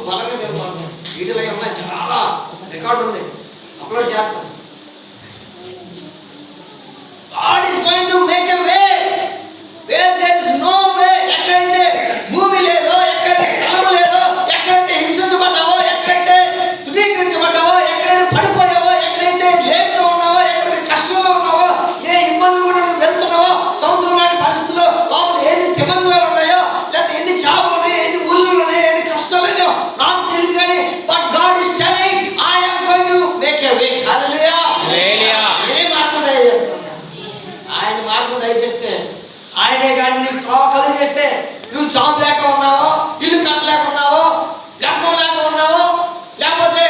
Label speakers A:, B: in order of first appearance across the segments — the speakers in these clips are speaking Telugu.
A: బలంగా దేవుడు మాట్లాడు. వీటిలో ఉన్నాయి, చాలా రికార్డు ఉంది, అప్లోడ్ చేస్తాను. God is going to make a way where there is no way. ఎక్కడైతే భూమి లేదో, ఎక్కడైతే స్థలము లేదో, ఎక్కడైతే హింసించబడ్డావో, ఎక్కడైతే తృణీకరించబడ్డావో, ఎక్కడైతే పడిపోయావో, ఎక్కడైతే లేపుతూ ఉన్నావో, ఎక్కడైతే కష్టంలో ఉన్నావో, ఏ ఇబ్బందులు కూడా నువ్వు వెళ్తున్నావో, సముద్రం లాంటి పరిస్థితుల్లో లోపల ఎన్ని తిమందులు ఉన్నాయో, లేకపోతే ఎన్ని చేపలు ఉన్నాయో, ఎన్ని ముళ్ళు ఉన్నాయో, ఎన్ని కష్టాలు ఉన్నాయో నాకు తెలియదు, కానీ but God is telling I am going to make a way. Hallelujah. ఏ మార్గం దయచేస్తాను, ఆయన మార్గం దయచేస్తే, ఆయనే కానీ నీకు త్రోవ కలుగు చేస్తే, నువ్వు జాబ్ లేక ఉన్నావో, ఇల్లు కట్టలేక ఉన్నావో, గర్భం లేక ఉన్నావో, లేకపోతే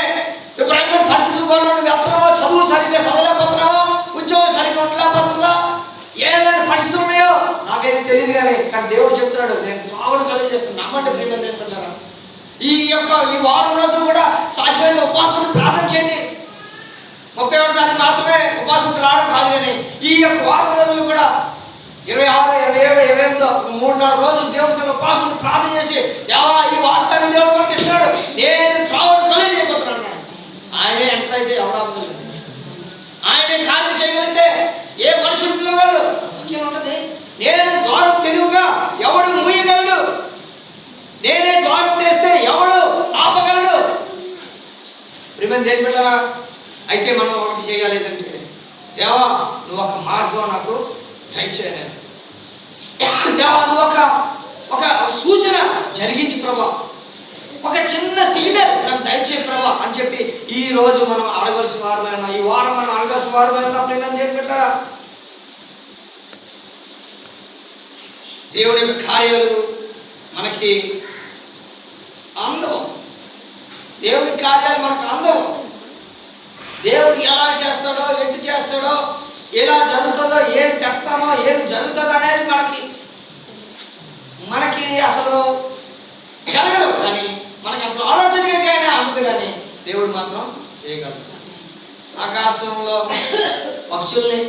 A: విపరీతమైన పరిస్థితులు కూడా నువ్వు వెళ్తున్నావో, చదువు సరిగ్గా చదవలేకపోతున్నావో, ఉద్యోగం సరిగ్గా ఉండలేకపోతుందో, ఏమైనా పరిస్థితులు ఉన్నాయో నాకైతే తెలియదు, కానీ దేవుడు చెప్తున్నాడు నేను త్రోవను కలుగు చేస్తాను. నమ్మంటే ప్రేమ ఏంటంటారా, ఈ వారం రోజులు కూడా సాధ్యమైన ఉపవాసం ప్రార్థన చేయండి. 31వ తారీఖు మాత్రమే ఉపవాసం రావడం కాదు, కానీ ఈ యొక్క వారం రోజులు కూడా 26, 27, 28 3-4 రోజులు దేవుని ఉపవాసం ప్రార్థన చేసి, దేవా ఈ వార్తని దేవుడు మనకి ఇస్తున్నాడు, నేను త్రోవను కలుగు చేయబోతున్నాను. ఆయనే ఎంటర్ అయితే ఎవడ ఆయనే కార్యం చేయగలిగితే ఏ మనుషులు పిల్లవాడు ఉంటుంది. నేను ద్వారం తెలివిగా ఎవడు మూయగలడు, నేనే ద్వారం తెస్తే ఎవడు ఆపగలడు. ప్రియమైన దేవుని బిడ్డలారా, అయితే మనం ఒకటి చేయగలేదంటే, దేవా నువ్వు ఒక మార్గం నాకు దయచేయలేదు, దేవా నువ్వు ఒక సూచన జరిగించి ప్రభా, ఒక చిన్న సిగ్నల్ నాకు దయచే ప్రభా అని చెప్పి ఈ రోజు మనం అడగాల్సిన వారమైనా, ఈ వారం మనం అడగాల్సిన వారమైనా. ప్రియమైన దేవుని బిడ్డలారా, దేవుడి యొక్క కార్యాలు మనకి అందవు, దేవుడి కార్యాలు మనకు అందవు. దేవుడు ఎలా చేస్తాడో, ఎటు చేస్తాడో, ఎలా జరుగుతుందో, ఏం తెస్తామో, ఏం జరుగుతుందో అనేది మనకి అసలు జరగదు, కానీ మనకి అసలు ఆలోచనగా అందదు, కానీ దేవుడు మాత్రం చేయగలడు. ఆకాశంలో పక్షుల్ని,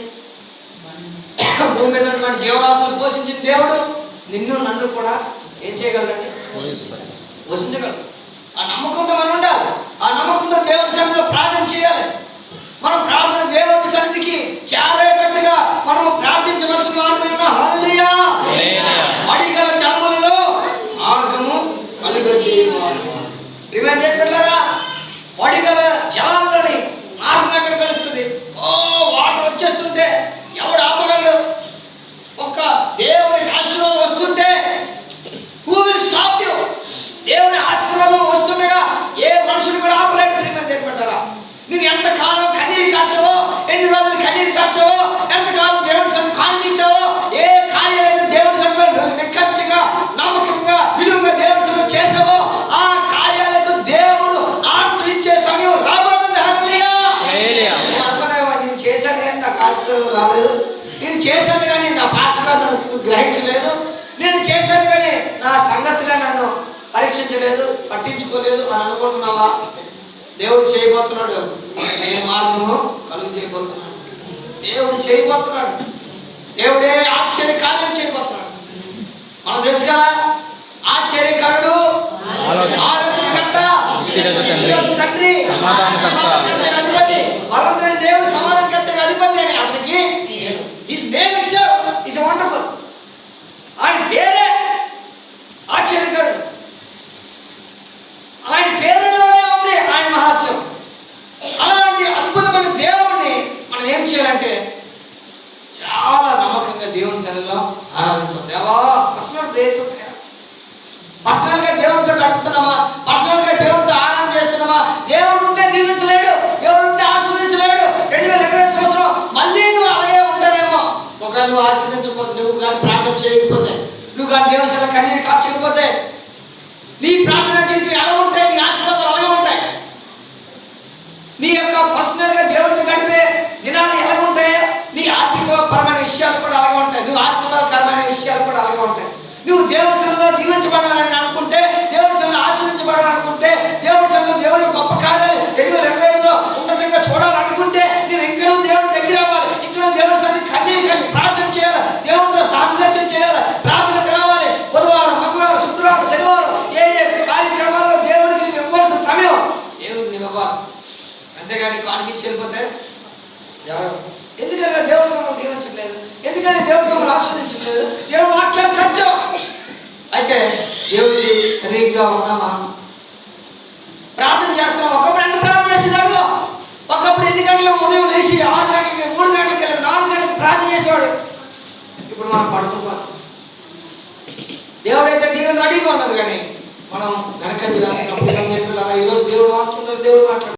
A: భూమి మీద ఉన్నటువంటి జీవరాశులు పోషించిన దేవుడు నిన్ను నన్ను కూడా ఏం చేయగలడండి, పోషించగలడు. ఆ నమ్మకంతో మనం ఉండాలి, ఆ నమ్మకంతో దేవుని సన్నిధిలో ప్రార్థన చేయాలి. మనం ప్రార్థన దేవుని సన్నిధికి చేరేటట్టుగా మనము ప్రార్థించవలసిన వారమైనా. హల్లెలూయా. అడిగల జన్మలలో మార్గము కలుగజేయువాడు. ప్రియమైన దేవుని బిడ్డలారా, అడిగల జలాలని మార్గం ఎక్కడ కలుస్తుంది? వాటర్ వచ్చేస్తుంటే ఎవడు ఆపగలడు? ఒక దేవుని ఆశీర్వాదం వస్తుంటే who will stop you? దేవుని ఆశీర్వాదం వస్తుండగా ఏ మనుషులు కూడా ఆపలేడు. ప్రియమైన దేవుని బిడ్డలారా, నువ్వు ఎంతకాలం కన్నీరు కార్చావో, ఎన్ని రోజులు కన్నీరు కార్చావో, ఎంతకాలం దేవుని సన్నిధిని కానిగించావో, ఏ కార్యాలైతే దేవుని సన్నిధిలో నిక్కచ్చిగా, నమ్మకంగా, విలువగా దేవుని సన్నిధిలో చేసావో, ఆ కార్యాలకు దేవుడు ఆన్సర్ ఇచ్చే సమయం రాబోతుంది. హల్లెలూయా. అనుకునేవా, నేను చేశాను కానీ నాకు ఆశీర్వాదం రాలేదు, నేను చేశాను కానీ నా పాస్టర్ గారు నన్ను గ్రహించలేదు, నేను చేశాను కానీ నా సంగతిలో నన్ను పరీక్షించలేదు, పట్టించుకోలేదు అని అనుకుంటున్నావా? దేవుడు చేయబోతున్నాడు, ఏ మార్గము కలుగు చేయబోతున్నాడు, దేవుడు చేయబోతున్నాడు, దేవుడే ఆశ్చర్య కార్యం చేయబోతున్నాడు. మనం తెలుసు కదా, ఆశ్చర్యకరుడు, ఆలోచనకర్త, తండ్రి, అధిపతి, బలవంతుడైన దేవుడు, సమాధానకర్తగా అధిపతి అని అతనికి his name itself is wonderful. ఆయన పేరే ఆశ్చర్యకరుడు, ఆయన పేరులోనే ఉంది ఆయన మహాత్యం. అలాంటి అద్భుతమైన దేవుడిని మనం ఏం చేయాలంటే చాలా నమ్మకంగా దేవుని సన్నిధిలో ఆరాధించాలి. దేవా పర్సనల్ ప్రేయర్స్ ఉంటాయా? పర్సనల్గా దేవుడితో గడుపుతున్నామా? పర్సనల్గా దేవుడితో ఆరాధన చేస్తున్నామా? దేవుడు ఉంటే దీవించలేడు, దేవుడు ఉంటే ఆస్వాదించలేడు. 2020 సంవత్సరం మళ్ళీ నువ్వు అలాగే ఉంటావేమో. ఒకవేళ నువ్వు ఆస్వాదించకపోతే, నువ్వు కానీ ప్రార్థన చేయకపోతే, నువ్వు కానీ దేవుని సన్నిధిలో కన్నీరు కార్చకపోతే, నీ ప్రార్థన జీవితం ఎలా ఉంటాయి, నీ ఆశీర్వాదాలు అలాగే ఉంటాయి. నీ యొక్క పర్సనల్గా దేవుడితో గడిపే దినాలు ఎలా ఉంటాయి, నీ ఆర్థికపరమైన విషయాలు కూడా అలాగే ఉంటాయి, నువ్వు ఆశీర్వాదకరమైన విషయాలు కూడా అలాగే ఉంటాయి. నువ్వు దేవుడి సన్నిధిలో దీవించబడాలని అనుకుంటే, దేవుడి సన్నిధిలో ఆశీర్వదించబడాలనుకుంటే, దేవుడి సన్నిధిలో దేవుడి గొప్ప కార్యాలు 2025లో ఉన్నతంగా చూడాలనుకుంటే, నువ్వు ఇంకా దేవుడి దగ్గర రావాలి, ఇంకా దేవుడి సన్నిధి కన్నీరు ప్రార్థన చేయాలి, దేవుడితో సాంగత్యం చేయాలి, ప్రార్థనకు రావాలి. బుధవారం, మంగళవారం, శుక్రవారం, శనివారం ఏ కార్యక్రమాల్లో దేవుడికి కానీ కాడికి వెళ్ళిపోతే జరగదు. ఎందుకంటే దేవుడు మమ్మల్ని దీవించట్లేదు, ఎందుకంటే దేవుడు మమ్మల్ని ఆస్వాదించట్లేదు. దేవుడు వాక్యం సత్యం. అయితే దేవుడి సరిగ్గా ఉన్నామా? ప్రార్థన చేస్తున్నాం. ఒకప్పుడు ఎంత ప్రార్థన చేసేదాడు? ఒకప్పుడు ఎన్ని గంటలకు ఉదయం లేచి 6 గంటలకి, 3 గంటలకి, 4 గంటలకి ప్రార్థన చేసేవాడు. ఇప్పుడు మనం పడుకోవాలి. దేవుడైతే దీవెన రెడీగా ఉన్నది, కానీ మనం వెనకంజ వేస్తున్నాం. ఈరోజు దేవుడు వాక్యం, దేవుడు మాట్లాడు.